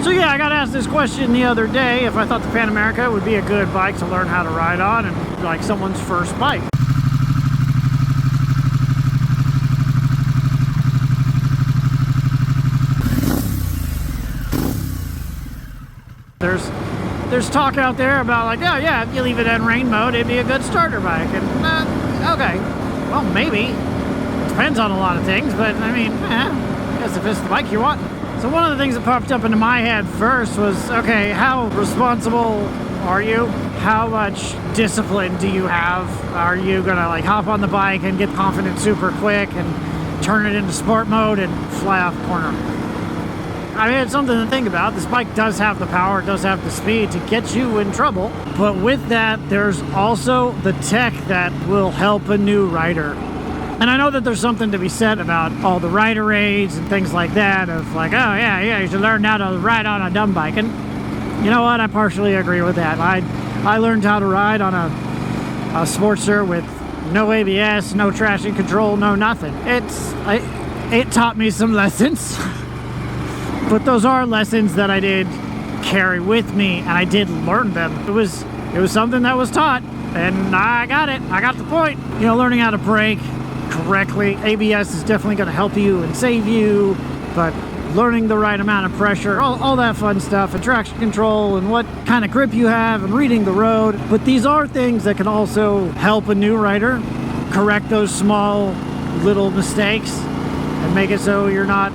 So yeah, I got asked this question the other day if I thought the Pan America would be a good bike to learn how to ride on and like someone's first bike. There's talk out there about like, oh yeah, if you leave it in rain mode, it'd be a good starter bike. And okay, well maybe. It depends on a lot of things, but I mean, I guess if it's the bike you want. So one of the things that popped up into my head first was, okay, how responsible are you? How much discipline do you have? Are you gonna like hop on the bike and get confident super quick and turn it into sport mode and fly off the corner? I mean, it's something to think about. This bike does have the power, it does have the speed to get you in trouble. But with that, there's also the tech that will help a new rider. And I know that there's something to be said about all the rider aids and things like that of like, oh yeah, you should learn how to ride on a dumb bike. And you know what? I partially agree with that. I learned how to ride on a Sportster with no ABS, no traction control, no nothing. It taught me some lessons. But those are lessons that I did carry with me, and I did learn them. It was something that was taught, and I got it. I got the point. You know, learning how to brake correctly. ABS is definitely going to help you and save you, but learning the right amount of pressure, all that fun stuff, and traction control, and what kind of grip you have, and reading the road. But these are things that can also help a new rider correct those small little mistakes and make it so you're not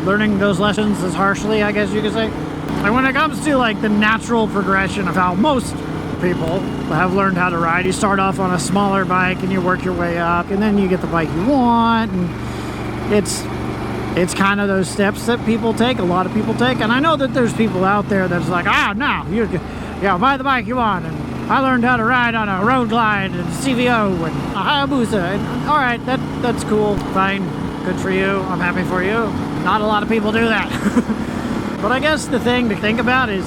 learning those lessons as harshly, I guess you could say. And when it comes to like the natural progression of how most people have learned how to ride, you start off on a smaller bike and you work your way up, and then you get the bike you want, and it's kind of those steps that people take, a lot of people take. And I know that there's people out there that's like, no, you buy the bike you want, and I learned how to ride on a Road Glide and CVO and a Hayabusa, and all right, that's cool, fine, good for you, I'm happy for you. Not a lot of people do that. But I guess the thing to think about is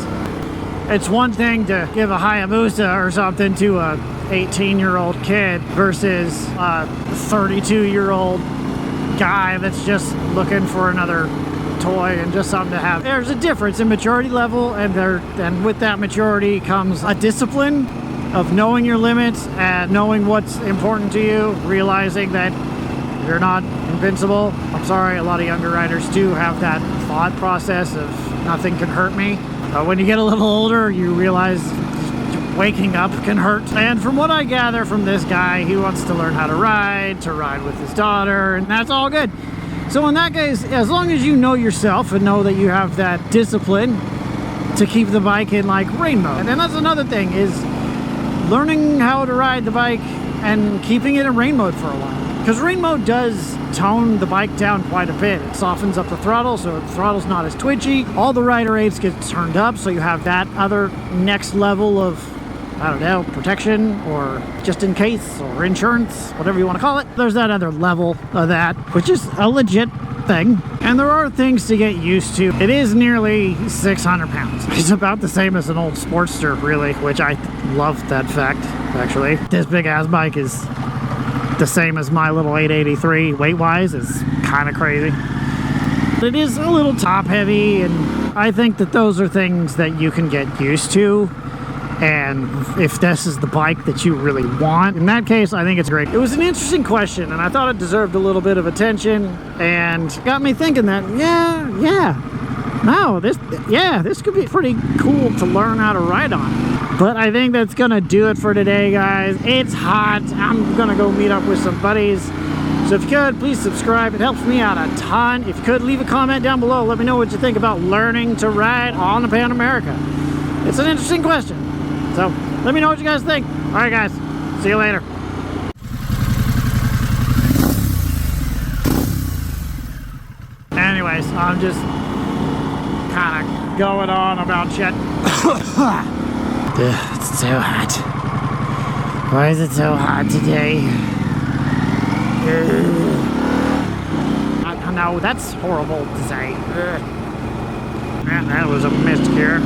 it's one thing to give a Hayabusa or something to a 18-year-old kid versus a 32-year-old guy that's just looking for another toy and just something to have. There's a difference in maturity level, and with that maturity comes a discipline of knowing your limits and knowing what's important to you, realizing that you're not invincible. I'm sorry, a lot of younger riders do have that thought process of nothing can hurt me. But when you get a little older, you realize waking up can hurt. And from what I gather from this guy, he wants to learn how to ride with his daughter, and that's all good. So in that case, as long as you know yourself and know that you have that discipline to keep the bike in like rain mode. And that's another thing, is learning how to ride the bike and keeping it in rain mode for a while. Because rain mode does tone the bike down quite a bit. It softens up the throttle, so the throttle's not as twitchy. All the rider aids get turned up, so you have that other next level of, I don't know, protection or just in case or insurance, whatever you want to call it. There's that other level of that, which is a legit thing. And there are things to get used to. It is nearly 600 pounds. It's about the same as an old Sportster, really, which I love that fact, actually. This big ass bike is the same as my little 883 weight-wise. Is kind of crazy. It is a little top heavy, and I think that those are things that you can get used to. And if this is the bike that you really want, in that case, I think it's great. It was an interesting question, and I thought it deserved a little bit of attention, and got me thinking that, this could be pretty cool to learn how to ride on. But I think that's gonna do it for today, guys. It's hot. I'm gonna go meet up with some buddies. So if you could, please subscribe. It helps me out a ton. If you could, leave a comment down below. Let me know what you think about learning to ride on the Pan America. It's an interesting question. So let me know what you guys think. All right, guys. See you later. Anyways, I'm just kind of going on about shit. It's so hot. Why is it so hot today? No, that's horrible to say. Man, that was a miscure.